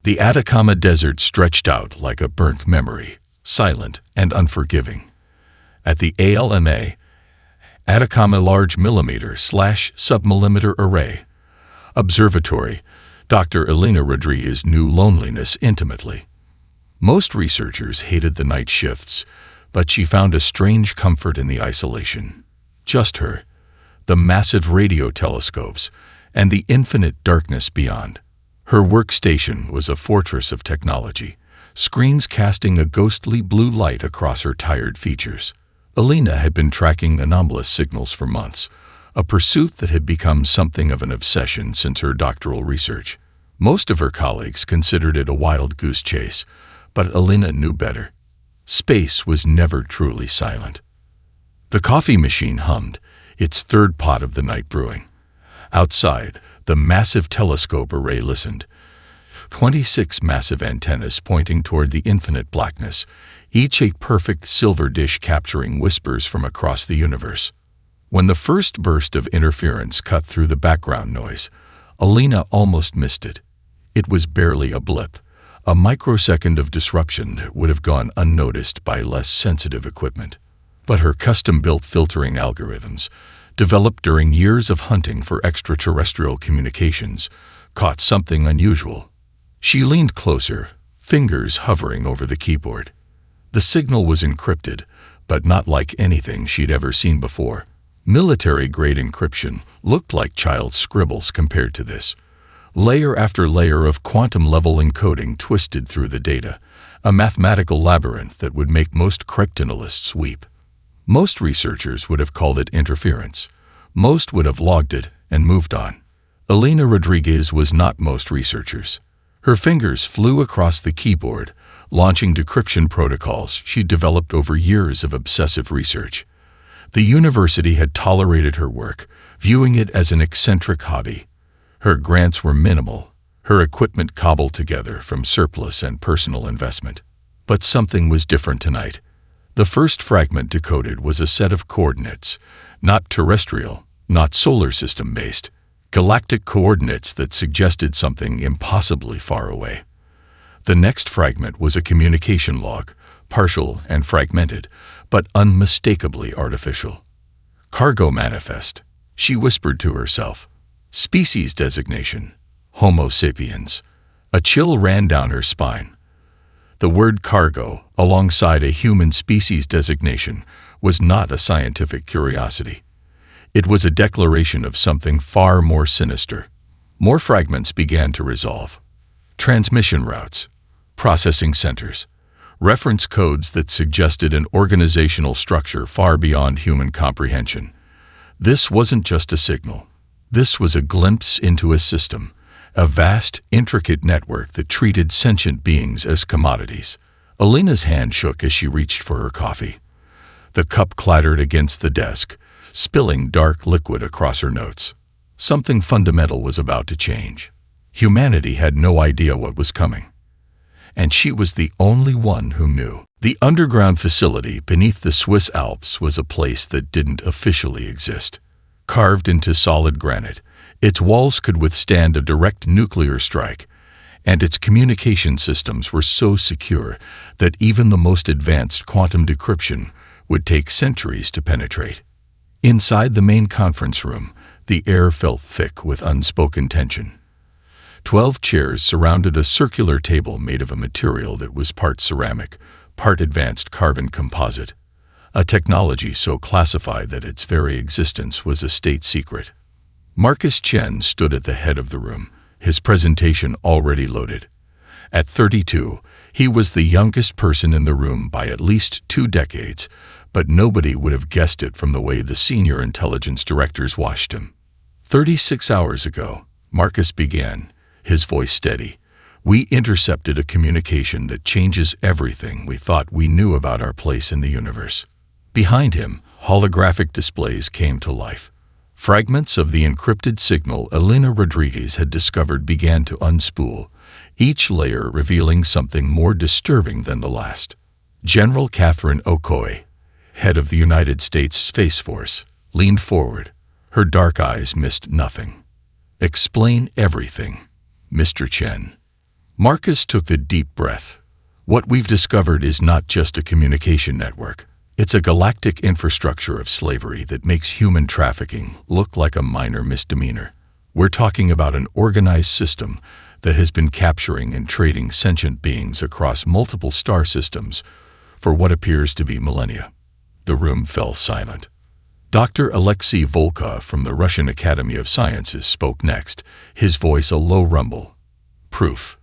The Atacama Desert stretched out like a burnt memory, silent and unforgiving. At the ALMA, Atacama Large Millimeter/Submillimeter Array Observatory, Dr. Elena Rodriguez knew loneliness intimately. Most researchers hated the night shifts, but she found a strange comfort in the isolation. Just her, the massive radio telescopes, and the infinite darkness beyond. Her workstation was a fortress of technology, screens casting a ghostly blue light across her tired features. Elena had been tracking anomalous signals for months, a pursuit that had become something of an obsession since her doctoral research. Most of her colleagues considered it a wild goose chase, but Elena knew better. Space was never truly silent. The coffee machine hummed, its third pot of the night brewing. Outside, the massive telescope array listened. 26 massive antennas pointing toward the infinite blackness, each a perfect silver dish capturing whispers from across the universe. When the first burst of interference cut through the background noise, Elena almost missed it. It was barely a blip, a microsecond of disruption that would have gone unnoticed by less sensitive equipment. But her custom-built filtering algorithms, developed during years of hunting for extraterrestrial communications, caught something unusual. She leaned closer, fingers hovering over the keyboard. The signal was encrypted, but not like anything she'd ever seen before. Military-grade encryption looked like child's scribbles compared to this. Layer after layer of quantum-level encoding twisted through the data, a mathematical labyrinth that would make most cryptanalysts weep. Most researchers would have called it interference. Most would have logged it and moved on. Elena Rodriguez was not most researchers. Her fingers flew across the keyboard, launching decryption protocols she'd developed over years of obsessive research. The university had tolerated her work, viewing it as an eccentric hobby. Her grants were minimal, her equipment cobbled together from surplus and personal investment. But something was different tonight. The first fragment decoded was a set of coordinates, not terrestrial, not solar system-based, galactic coordinates that suggested something impossibly far away. The next fragment was a communication log, partial and fragmented, but unmistakably artificial. Cargo manifest, she whispered to herself. Species designation, Homo sapiens. A chill ran down her spine. The word cargo, alongside a human species designation, was not a scientific curiosity. It was a declaration of something far more sinister. More fragments began to resolve. Transmission routes, processing centers, reference codes that suggested an organizational structure far beyond human comprehension. This wasn't just a signal. This was a glimpse into a system, a vast, intricate network that treated sentient beings as commodities. Elena's hand shook as she reached for her coffee. The cup clattered against the desk, spilling dark liquid across her notes. Something fundamental was about to change. Humanity had no idea what was coming. And she was the only one who knew. The underground facility beneath the Swiss Alps was a place that didn't officially exist. Carved into solid granite, its walls could withstand a direct nuclear strike, and its communication systems were so secure that even the most advanced quantum decryption would take centuries to penetrate. Inside the main conference room, the air felt thick with unspoken tension. 12 chairs surrounded a circular table made of a material that was part ceramic, part advanced carbon composite, a technology so classified that its very existence was a state secret. Marcus Chen stood at the head of the room, his presentation already loaded. At 32, he was the youngest person in the room by at least 2 decades, but nobody would have guessed it from the way the senior intelligence directors watched him. 36 hours ago, Marcus began, his voice steady. We intercepted a communication that changes everything we thought we knew about our place in the universe. Behind him, holographic displays came to life. Fragments of the encrypted signal Elena Rodriguez had discovered began to unspool, each layer revealing something more disturbing than the last. General Catherine Okoye, head of the United States Space Force, leaned forward. Her dark eyes missed nothing. Explain everything, Mr. Chen. Marcus took a deep breath. What we've discovered is not just a communication network. It's a galactic infrastructure of slavery that makes human trafficking look like a minor misdemeanor. We're talking about an organized system that has been capturing and trading sentient beings across multiple star systems for what appears to be millennia. The room fell silent. Dr. Alexei Volkov from the Russian Academy of Sciences spoke next, his voice a low rumble. Proof.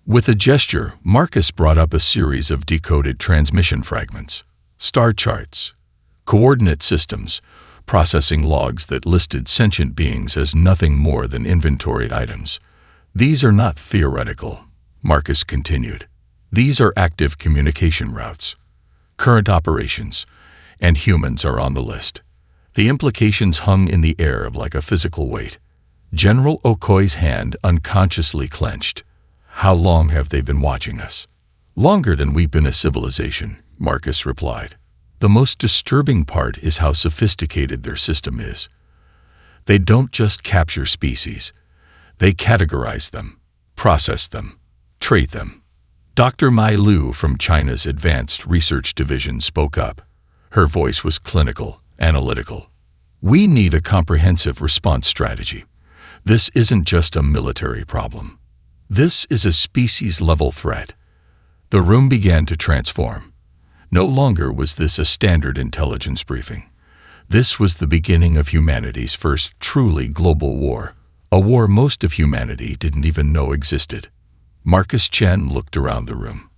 With a gesture, Marcus brought up a series of decoded transmission fragments, star charts, coordinate systems, processing logs that listed sentient beings as nothing more than inventory items. These are not theoretical, Marcus continued. These are active communication routes, current operations, and humans are on the list. The implications hung in the air like a physical weight. General Okoy's hand unconsciously clenched. How long have they been watching us? Longer than we've been a civilization, Marcus replied. The most disturbing part is how sophisticated their system is. They don't just capture species. They categorize them, process them, trade them. Dr. Mai Lu from China's Advanced Research Division spoke up. Her voice was clinical, analytical. We need a comprehensive response strategy. This isn't just a military problem. This is a species-level threat. The room began to transform. No longer was this a standard intelligence briefing. This was the beginning of humanity's first truly global war, a war most of humanity didn't even know existed. Marcus Chen looked around the room.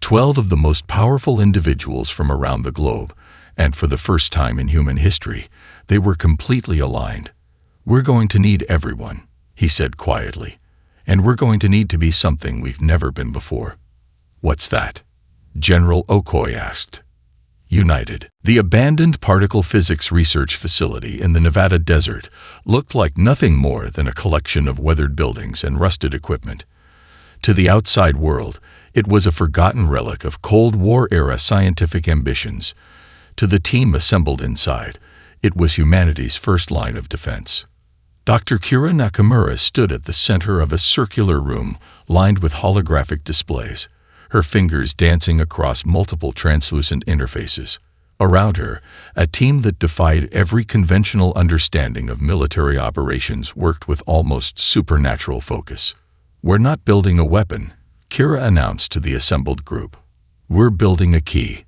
12 of the most powerful individuals from around the globe, and for the first time in human history, they were completely aligned. We're going to need everyone, he said quietly, and we're going to need to be something we've never been before. What's that? General Okoy asked. United. The abandoned particle physics research facility in the Nevada desert looked like nothing more than a collection of weathered buildings and rusted equipment. To the outside world, it was a forgotten relic of Cold War-era scientific ambitions. To the team assembled inside, it was humanity's first line of defense. Dr. Kira Nakamura stood at the center of a circular room lined with holographic displays, her fingers dancing across multiple translucent interfaces. Around her, a team that defied every conventional understanding of military operations worked with almost supernatural focus. We're not building a weapon, Kira announced to the assembled group. We're building a key.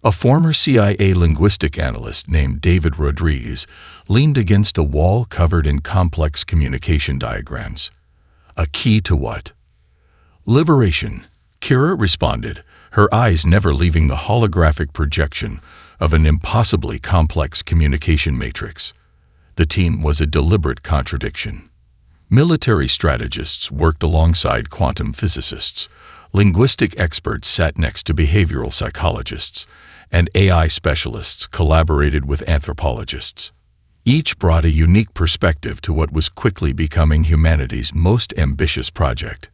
A former CIA linguistic analyst named David Rodriguez leaned against a wall covered in complex communication diagrams. A key to what? Liberation, Kira responded, her eyes never leaving the holographic projection of an impossibly complex communication matrix. The team was a deliberate contradiction. Military strategists worked alongside quantum physicists, linguistic experts sat next to behavioral psychologists, and AI specialists collaborated with anthropologists. Each brought a unique perspective to what was quickly becoming humanity's most ambitious project.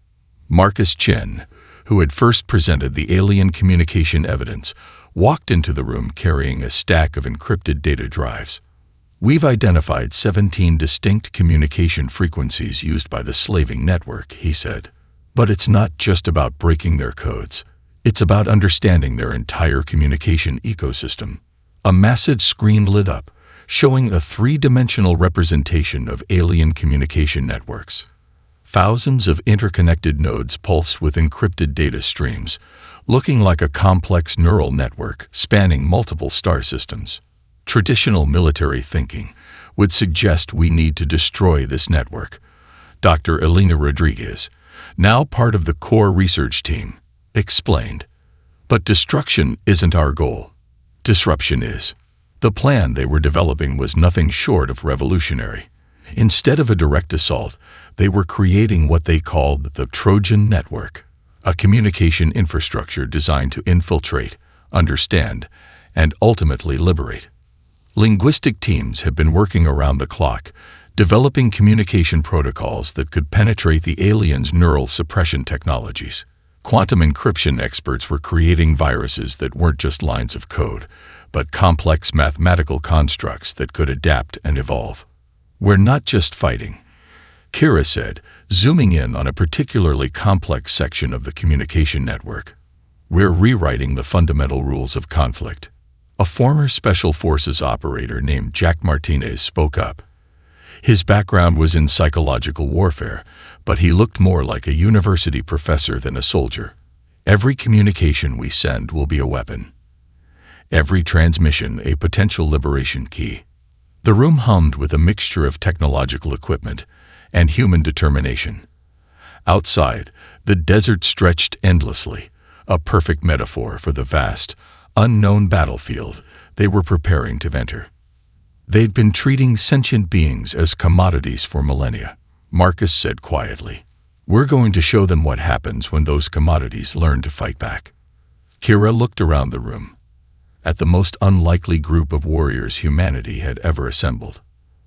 Marcus Chen, who had first presented the alien communication evidence, walked into the room carrying a stack of encrypted data drives. We've identified 17 distinct communication frequencies used by the slaving network, he said. But it's not just about breaking their codes. It's about understanding their entire communication ecosystem. A massive screen lit up, showing a three-dimensional representation of alien communication networks. Thousands of interconnected nodes pulsed with encrypted data streams, looking like a complex neural network spanning multiple star systems. Traditional military thinking would suggest we need to destroy this network. Dr. Elena Rodriguez, now part of the core research team, explained. But destruction isn't our goal. Disruption is. The plan they were developing was nothing short of revolutionary. Instead of a direct assault, they were creating what they called the Trojan Network, a communication infrastructure designed to infiltrate, understand, and ultimately liberate. Linguistic teams have been working around the clock, developing communication protocols that could penetrate the aliens' neural suppression technologies. Quantum encryption experts were creating viruses that weren't just lines of code, but complex mathematical constructs that could adapt and evolve. We're not just fighting, Kira said, zooming in on a particularly complex section of the communication network. "We're rewriting the fundamental rules of conflict." A former Special Forces operator named Jack Martinez spoke up. His background was in psychological warfare, but he looked more like a university professor than a soldier. "Every communication we send will be a weapon. Every transmission a potential liberation key." The room hummed with a mixture of technological equipment and human determination. Outside, the desert stretched endlessly, a perfect metaphor for the vast, unknown battlefield they were preparing to enter. They'd been treating sentient beings as commodities for millennia, Marcus said quietly. "We're going to show them what happens when those commodities learn to fight back." Kira looked around the room, at the most unlikely group of warriors humanity had ever assembled.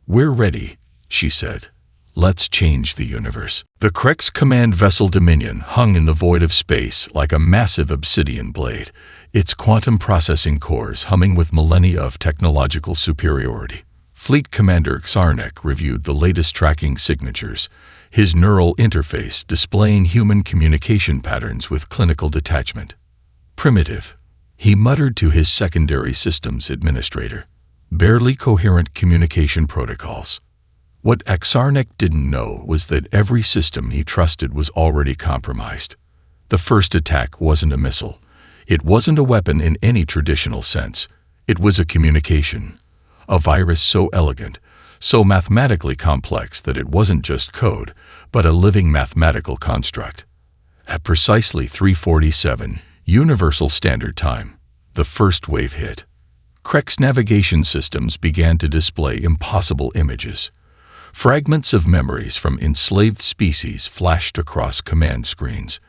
"We're ready," she said. "Let's change the universe." The Krex command vessel Dominion hung in the void of space like a massive obsidian blade, its quantum processing cores humming with millennia of technological superiority. Fleet Commander Xarnek reviewed the latest tracking signatures, his neural interface displaying human communication patterns with clinical detachment. "Primitive," he muttered to his secondary systems administrator. "Barely coherent communication protocols." What Xarnek didn't know was that every system he trusted was already compromised. The first attack wasn't a missile. It wasn't a weapon in any traditional sense. It was a communication. A virus so elegant, so mathematically complex that it wasn't just code, but a living mathematical construct. At precisely 3:47 Universal Standard Time, the first wave hit. Krex navigation systems began to display impossible images. Fragments of memories from enslaved species flashed across command screens.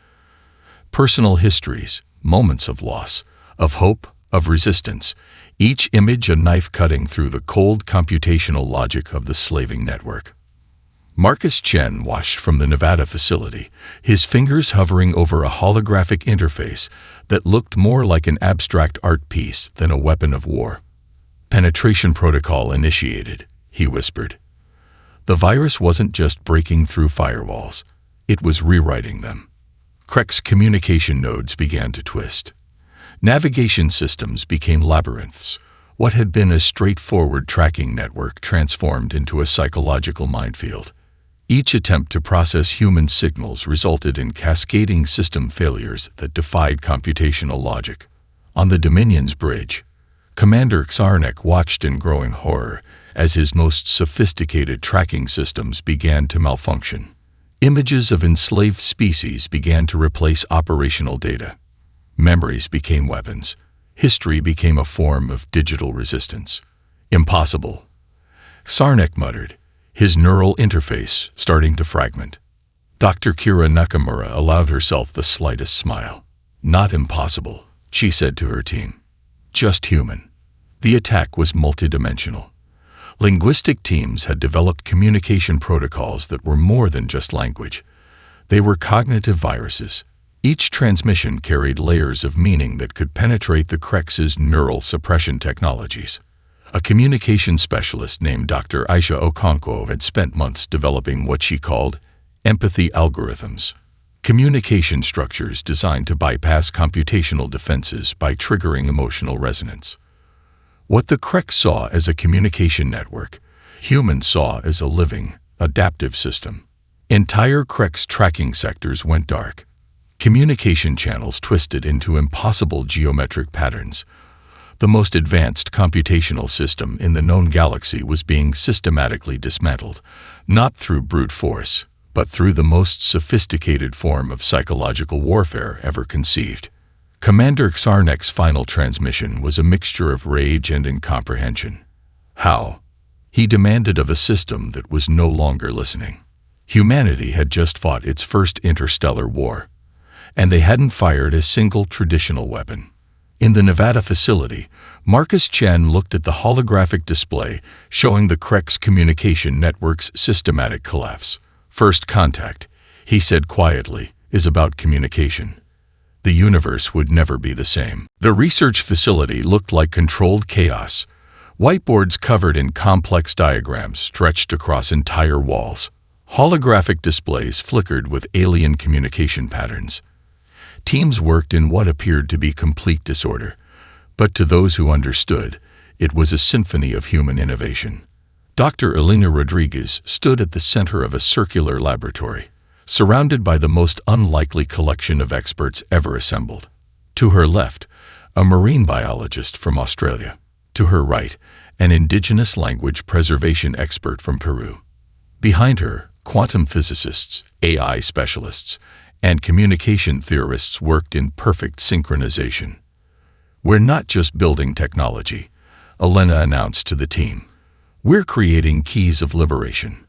Personal histories, moments of loss, of hope, of resistance, each image a knife cutting through the cold computational logic of the slaving network. Marcus Chen watched from the Nevada facility, his fingers hovering over a holographic interface that looked more like an abstract art piece than a weapon of war. "Penetration protocol initiated," he whispered. The virus wasn't just breaking through firewalls, it was rewriting them. Krex communication nodes began to twist. Navigation systems became labyrinths. What had been a straightforward tracking network transformed into a psychological minefield. Each attempt to process human signals resulted in cascading system failures that defied computational logic. On the Dominion's bridge, Commander Xarnek watched in growing horror as his most sophisticated tracking systems began to malfunction. Images of enslaved species began to replace operational data. Memories became weapons. History became a form of digital resistance. "Impossible," Xarnek muttered, his neural interface starting to fragment. Dr. Kira Nakamura allowed herself the slightest smile. "Not impossible," she said to her team. "Just human." The attack was multidimensional. Linguistic teams had developed communication protocols that were more than just language. They were cognitive viruses. Each transmission carried layers of meaning that could penetrate the Krex's neural suppression technologies. A communication specialist named Dr. Aisha Okonkwo had spent months developing what she called empathy algorithms, communication structures designed to bypass computational defenses by triggering emotional resonance. What the Krex saw as a communication network, humans saw as a living, adaptive system. Entire Krex tracking sectors went dark. Communication channels twisted into impossible geometric patterns. The most advanced computational system in the known galaxy was being systematically dismantled, not through brute force, but through the most sophisticated form of psychological warfare ever conceived. Commander Xarnek's final transmission was a mixture of rage and incomprehension. How? He demanded of a system that was no longer listening. Humanity had just fought its first interstellar war, and they hadn't fired a single traditional weapon. In the Nevada facility, Marcus Chen looked at the holographic display showing the Krex communication network's systematic collapse. "First contact," he said quietly, "is about communication. The universe would never be the same." The research facility looked like controlled chaos. Whiteboards covered in complex diagrams stretched across entire walls. Holographic displays flickered with alien communication patterns. Teams worked in what appeared to be complete disorder, but to those who understood, it was a symphony of human innovation. Dr. Elena Rodriguez stood at the center of a circular laboratory, surrounded by the most unlikely collection of experts ever assembled. To her left, a marine biologist from Australia. To her right, an indigenous language preservation expert from Peru. Behind her, quantum physicists, AI specialists, and communication theorists worked in perfect synchronization. "We're not just building technology," Elena announced to the team. "We're creating keys of liberation."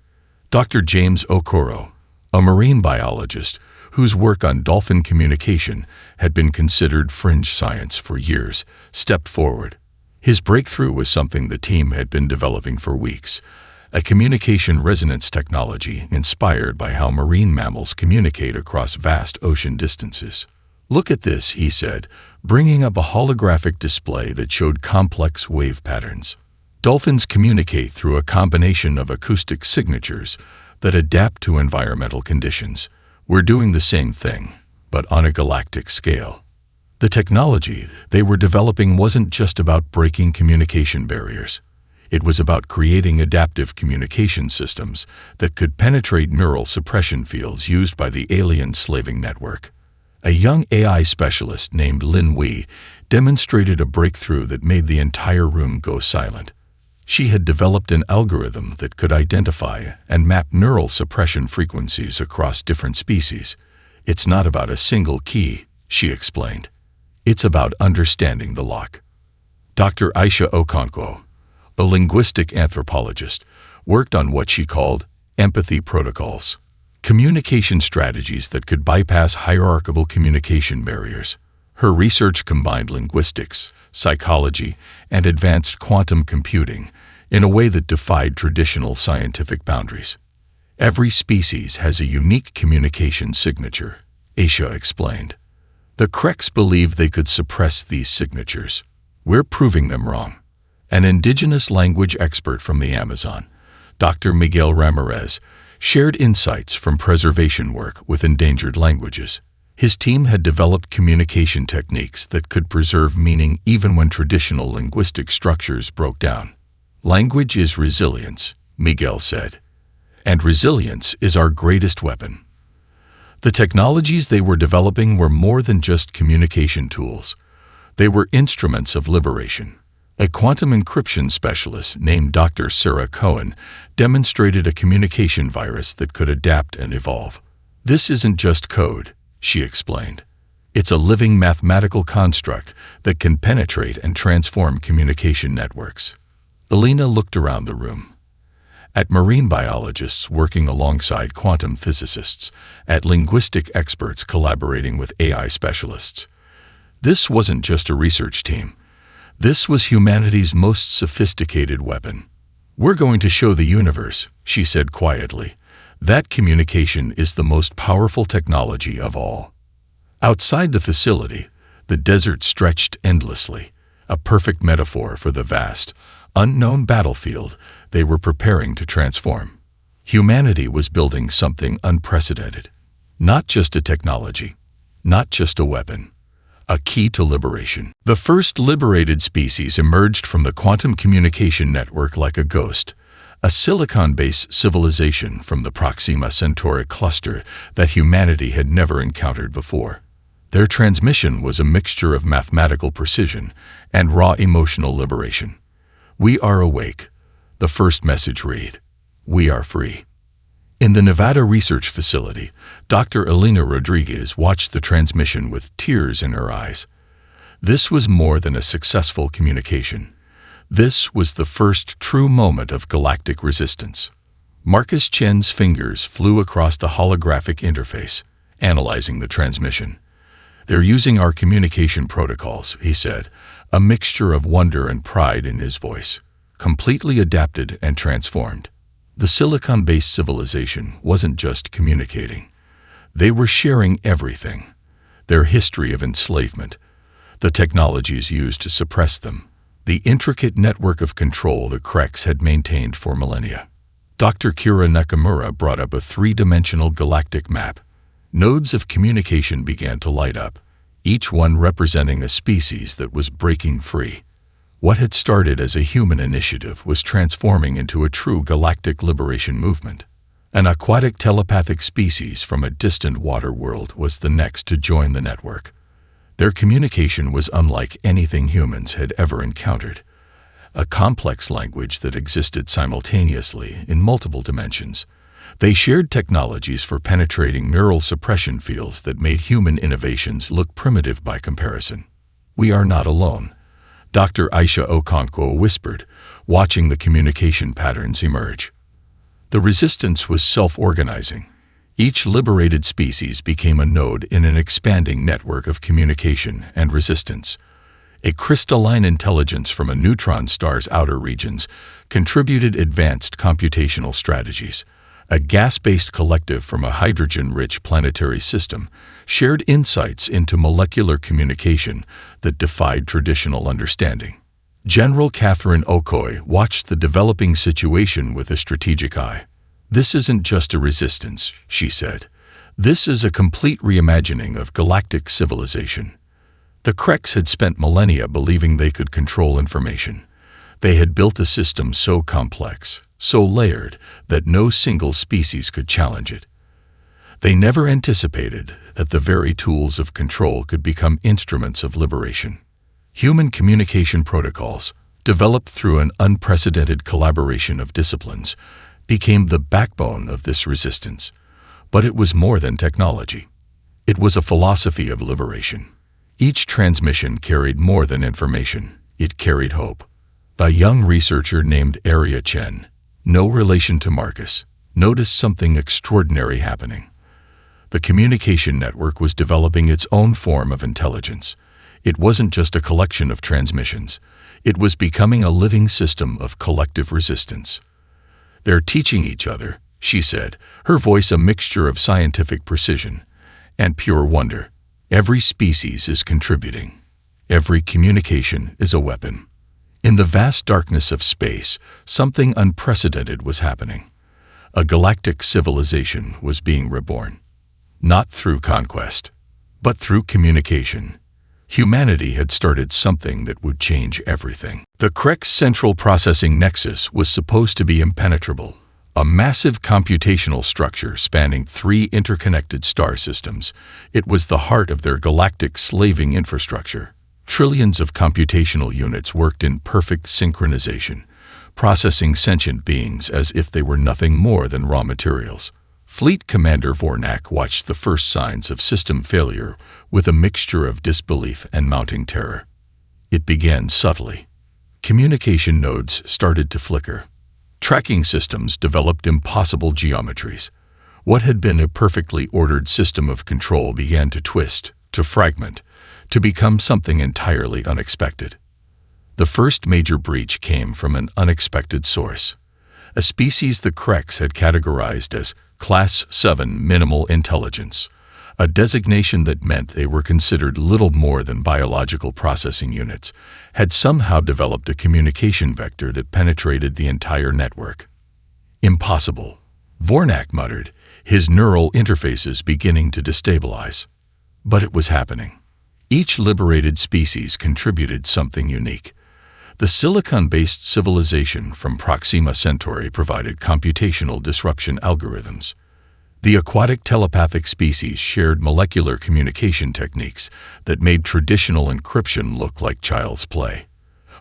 Dr. James Okoro, a marine biologist whose work on dolphin communication had been considered fringe science for years, stepped forward. His breakthrough was something the team had been developing for weeks, a communication resonance technology inspired by how marine mammals communicate across vast ocean distances. "Look at this," he said, bringing up a holographic display that showed complex wave patterns. "Dolphins communicate through a combination of acoustic signatures that adapt to environmental conditions. We're doing the same thing, but on a galactic scale." The technology they were developing wasn't just about breaking communication barriers. It was about creating adaptive communication systems that could penetrate neural suppression fields used by the alien slaving network. A young AI specialist named Lin Wei demonstrated a breakthrough that made the entire room go silent. She had developed an algorithm that could identify and map neural suppression frequencies across different species. "It's not about a single key," she explained. "It's about understanding the lock." Dr. Aisha Okonkwo, a linguistic anthropologist, worked on what she called empathy protocols, communication strategies that could bypass hierarchical communication barriers. Her research combined linguistics, psychology, and advanced quantum computing in a way that defied traditional scientific boundaries. "Every species has a unique communication signature," Aisha explained. "The Kreks believed they could suppress these signatures. We're proving them wrong." An indigenous language expert from the Amazon, Dr. Miguel Ramirez, shared insights from preservation work with endangered languages. His team had developed communication techniques that could preserve meaning even when traditional linguistic structures broke down. "Language is resilience," Miguel said, "and resilience is our greatest weapon." The technologies they were developing were more than just communication tools. They were instruments of liberation. A quantum encryption specialist named Dr. Sarah Cohen demonstrated a communication virus that could adapt and evolve. "This isn't just code," she explained. "It's a living mathematical construct that can penetrate and transform communication networks." Elena looked around the room. At marine biologists working alongside quantum physicists, at linguistic experts collaborating with AI specialists. This wasn't just a research team. This was humanity's most sophisticated weapon. "We're going to show the universe," she said quietly, "that communication is the most powerful technology of all." Outside the facility, the desert stretched endlessly, a perfect metaphor for the vast, unknown battlefield they were preparing to transform. Humanity was building something unprecedented. Not just a technology, not just a weapon. A key to liberation. The first liberated species emerged from the quantum communication network like a ghost, a silicon-based civilization from the Proxima Centauri cluster that humanity had never encountered before. Their transmission was a mixture of mathematical precision and raw emotional liberation. "We are awake," the first message read. "We are free." In the Nevada research facility, Dr. Elena Rodriguez watched the transmission with tears in her eyes. This was more than a successful communication. This was the first true moment of galactic resistance. Marcus Chen's fingers flew across the holographic interface, analyzing the transmission. "They're using our communication protocols," he said, a mixture of wonder and pride in his voice. "Completely adapted and transformed." The silicon-based civilization wasn't just communicating. They were sharing everything. Their history of enslavement, the technologies used to suppress them, the intricate network of control the Kreks had maintained for millennia. Dr. Kira Nakamura brought up a three-dimensional galactic map. Nodes of communication began to light up, each one representing a species that was breaking free. What had started as a human initiative was transforming into a true galactic liberation movement. An aquatic telepathic species from a distant water world was the next to join the network. Their communication was unlike anything humans had ever encountered. A complex language that existed simultaneously in multiple dimensions. They shared technologies for penetrating neural suppression fields that made human innovations look primitive by comparison. "We are not alone," Dr. Aisha Okonkwo whispered, watching the communication patterns emerge. The resistance was self-organizing. Each liberated species became a node in an expanding network of communication and resistance. A crystalline intelligence from a neutron star's outer regions contributed advanced computational strategies. A gas-based collective from a hydrogen-rich planetary system shared insights into molecular communication that defied traditional understanding. General Catherine Okoye watched the developing situation with a strategic eye. "This isn't just a resistance," she said. "This is a complete reimagining of galactic civilization." The Kreks had spent millennia believing they could control information. They had built a system so complex, so layered, that no single species could challenge it. They never anticipated that the very tools of control could become instruments of liberation. Human communication protocols, developed through an unprecedented collaboration of disciplines, became the backbone of this resistance. But it was more than technology. It was a philosophy of liberation. Each transmission carried more than information. It carried hope. A young researcher named Aria Chen, no relation to Marcus, noticed something extraordinary happening. The communication network was developing its own form of intelligence. It wasn't just a collection of transmissions. It was becoming a living system of collective resistance. "They're teaching each other," she said, her voice a mixture of scientific precision and pure wonder. "Every species is contributing. Every communication is a weapon." In the vast darkness of space, something unprecedented was happening. A galactic civilization was being reborn. Not through conquest, but through communication. Humanity had started something that would change everything. The Kreks Central Processing Nexus was supposed to be impenetrable, a massive computational structure spanning 3 interconnected star systems. It was the heart of their galactic slaving infrastructure. Trillions of computational units worked in perfect synchronization, processing sentient beings as if they were nothing more than raw materials. Fleet Commander Vornak watched the first signs of system failure with a mixture of disbelief and mounting terror. It began subtly. Communication nodes started to flicker. Tracking systems developed impossible geometries. What had been a perfectly ordered system of control began to twist, to fragment, to become something entirely unexpected. The first major breach came from an unexpected source. A species the Kreks had categorized as Class 7 Minimal Intelligence, a designation that meant they were considered little more than biological processing units, had somehow developed a communication vector that penetrated the entire network. "Impossible," Vornak muttered, his neural interfaces beginning to destabilize. But it was happening. Each liberated species contributed something unique. The silicon-based civilization from Proxima Centauri provided computational disruption algorithms. The aquatic telepathic species shared molecular communication techniques that made traditional encryption look like child's play.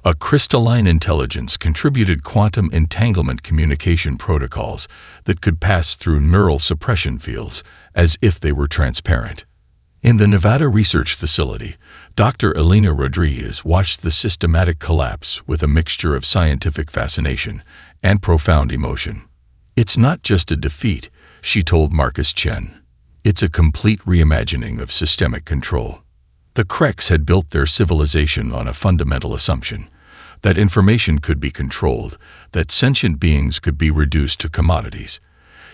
A crystalline intelligence contributed quantum entanglement communication protocols that could pass through neural suppression fields as if they were transparent. In the Nevada Research Facility, Dr. Elena Rodriguez watched the systematic collapse with a mixture of scientific fascination and profound emotion. "It's not just a defeat," she told Marcus Chen. "It's a complete reimagining of systemic control." The Kreks had built their civilization on a fundamental assumption: that information could be controlled, that sentient beings could be reduced to commodities.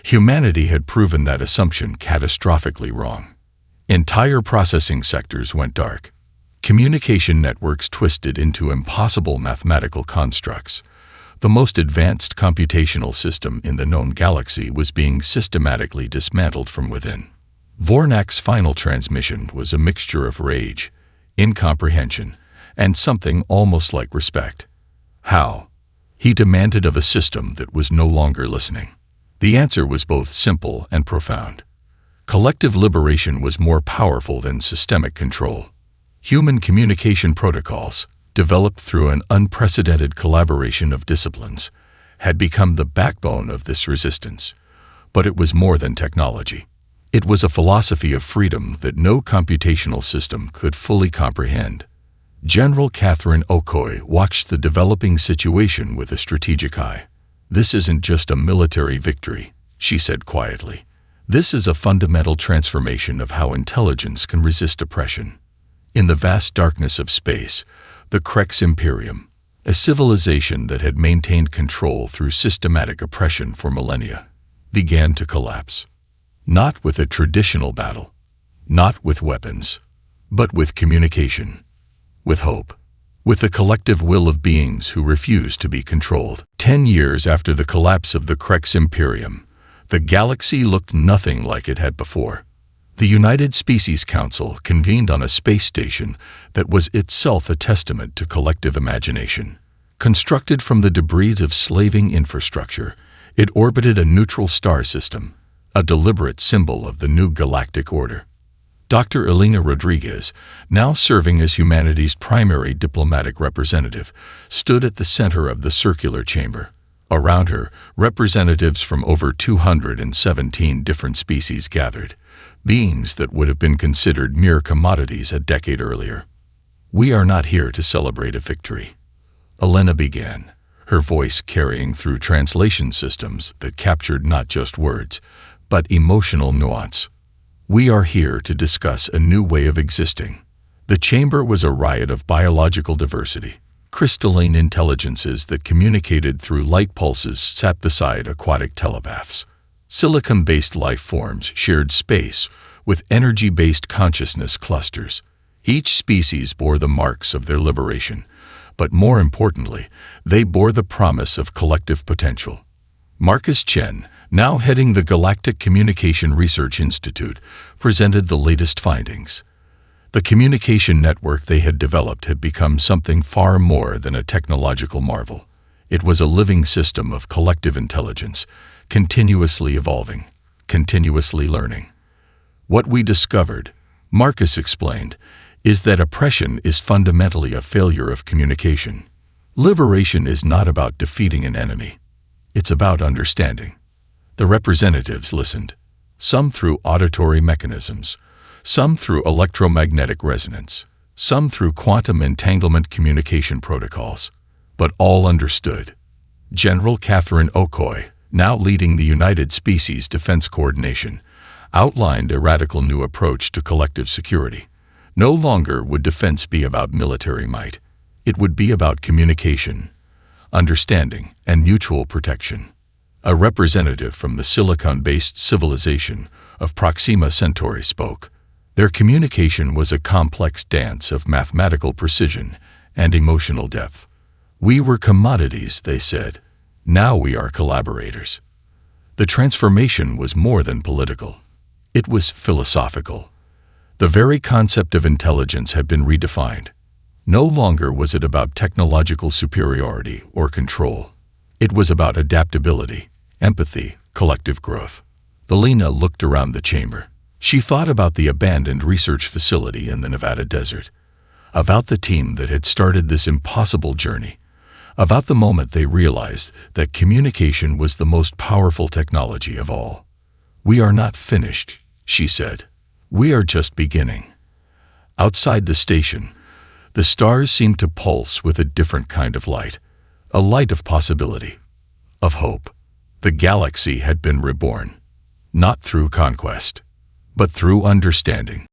Humanity had proven that assumption catastrophically wrong. Entire processing sectors went dark. Communication networks twisted into impossible mathematical constructs. The most advanced computational system in the known galaxy was being systematically dismantled from within. Vornak's final transmission was a mixture of rage, incomprehension, and something almost like respect. How? He demanded of a system that was no longer listening. The answer was both simple and profound. Collective liberation was more powerful than systemic control. Human communication protocols, developed through an unprecedented collaboration of disciplines, had become the backbone of this resistance. But it was more than technology. It was a philosophy of freedom that no computational system could fully comprehend. General Catherine Okoye watched the developing situation with a strategic eye. "This isn't just a military victory," she said quietly. "This is a fundamental transformation of how intelligence can resist oppression." In the vast darkness of space, the Crex Imperium, a civilization that had maintained control through systematic oppression for millennia, began to collapse. Not with a traditional battle, not with weapons, but with communication, with hope, with the collective will of beings who refused to be controlled. 10 years after the collapse of the Crex Imperium, the galaxy looked nothing like it had before. The United Species Council convened on a space station that was itself a testament to collective imagination. Constructed from the debris of slaving infrastructure, it orbited a neutral star system, a deliberate symbol of the new galactic order. Dr. Elena Rodriguez, now serving as humanity's primary diplomatic representative, stood at the center of the circular chamber. Around her, representatives from over 217 different species gathered, beings that would have been considered mere commodities a decade earlier. "We are not here to celebrate a victory," Elena began, her voice carrying through translation systems that captured not just words, but emotional nuance. "We are here to discuss a new way of existing." The chamber was a riot of biological diversity. Crystalline intelligences that communicated through light pulses sat beside aquatic telepaths. Silicon-based life forms shared space with energy-based consciousness clusters. Each species bore the marks of their liberation, but more importantly, they bore the promise of collective potential. Marcus Chen, now heading the Galactic Communication Research Institute, presented the latest findings. The communication network they had developed had become something far more than a technological marvel. It was a living system of collective intelligence, continuously evolving, continuously learning. "What we discovered," Marcus explained, "is that oppression is fundamentally a failure of communication. Liberation is not about defeating an enemy. It's about understanding." The representatives listened, some through auditory mechanisms, some through electromagnetic resonance, some through quantum entanglement communication protocols, but all understood. General Catherine Okoye, now leading the United Species Defense Coordination, outlined a radical new approach to collective security. No longer would defense be about military might. It would be about communication, understanding, and mutual protection. A representative from the silicon-based civilization of Proxima Centauri spoke. Their communication was a complex dance of mathematical precision and emotional depth. "We were commodities," they said. "Now we are collaborators." The transformation was more than political. It was philosophical. The very concept of intelligence had been redefined. No longer was it about technological superiority or control. It was about adaptability, empathy, collective growth. Elena looked around the chamber. She thought about the abandoned research facility in the Nevada desert, about the team that had started this impossible journey, about the moment they realized that communication was the most powerful technology of all. "We are not finished," she said. "We are just beginning." Outside the station, the stars seemed to pulse with a different kind of light, a light of possibility, of hope. The galaxy had been reborn, not through conquest, but through understanding.